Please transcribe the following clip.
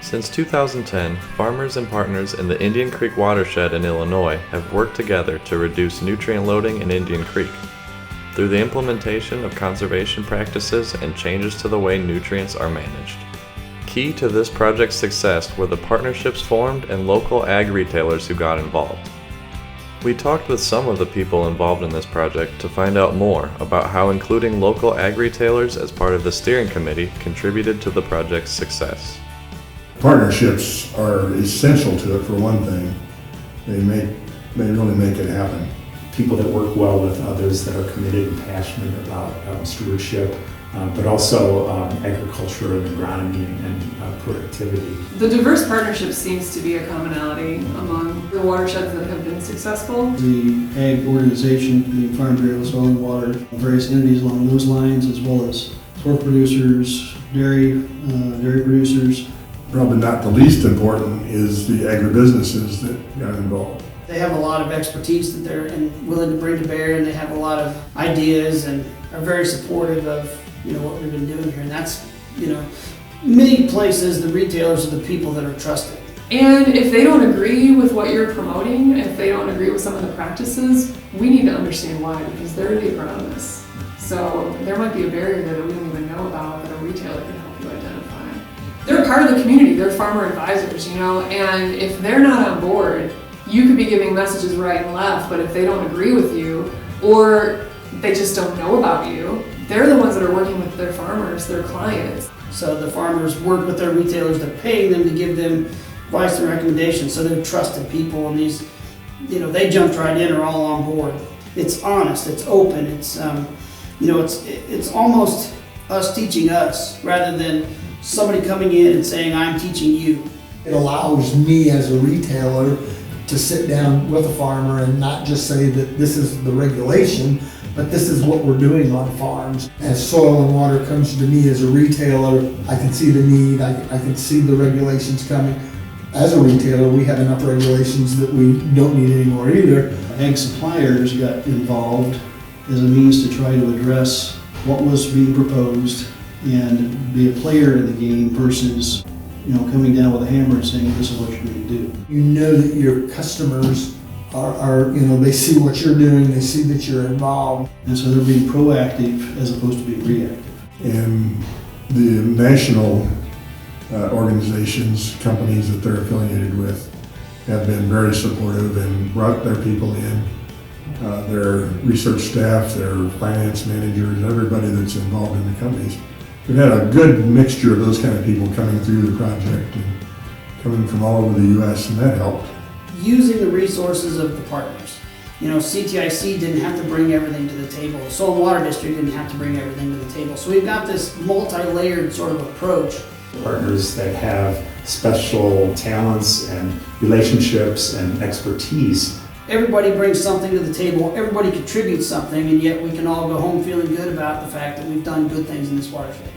Since 2010, farmers and partners in the Indian Creek Watershed in Illinois have worked together to reduce nutrient loading in Indian Creek. Through the implementation of conservation practices and changes to the way nutrients are managed. Key to this project's success were the partnerships formed and local ag retailers who got involved. We talked with some of the people involved in this project to find out more about how including local ag retailers as part of the steering committee contributed to the project's success. Partnerships are essential to it for one thing. They really make it happen. People that work well with others that are committed and passionate about stewardship, but also agriculture and agronomy and productivity. The diverse partnership seems to be a commonality among the watersheds that have been successful. The ag organization, the Farm Bureau, Soil and Water, various entities along those lines, as well as pork producers, dairy producers. Probably not the least important is the agribusinesses that got involved. They have a lot of expertise that they're willing to bring to bear, and they have a lot of ideas and are very supportive of what we've been doing here. And that's many places the retailers are the people that are trusted. And if they don't agree with what you're promoting, if they don't agree with some of the practices, we need to understand why, because they're the agronomists. So there might be a barrier there that we don't even know about that a retailer can help you identify. They're part of the community, they're farmer advisors, and if they're not on board, you could be giving messages right and left, but if they don't agree with you, or they just don't know about you, they're the ones that are working with their farmers, their clients. So the farmers work with their retailers, they're paying them to give them advice and recommendations, so they're trusted people, and these, they jumped right in, are all on board. It's honest, it's open, it's almost us teaching us, rather than somebody coming in and saying, I'm teaching you. It allows me as a retailer to sit down with a farmer and not just say that this is the regulation, but this is what we're doing on farms. As Soil and Water comes to me as a retailer, I can see the need, I can see the regulations coming. As a retailer, we have enough regulations that we don't need anymore either. Ag suppliers got involved as a means to try to address what was being proposed and be a player in the game versus coming down with a hammer and saying, this is what you're going to do. You know that your customers are they see what you're doing, they see that you're involved. And so they're being proactive as opposed to being reactive. And the national organizations, companies that they're affiliated with, have been very supportive and brought their people in, their research staff, their finance managers, everybody that's involved in the companies. We've had a good mixture of those kind of people coming through the project and coming from all over the U.S., and that helped. Using the resources of the partners. CTIC didn't have to bring everything to the table. The Soil and Water District didn't have to bring everything to the table. So we've got this multi-layered sort of approach. Partners that have special talents and relationships and expertise. Everybody brings something to the table, everybody contributes something, and yet we can all go home feeling good about the fact that we've done good things in this watershed.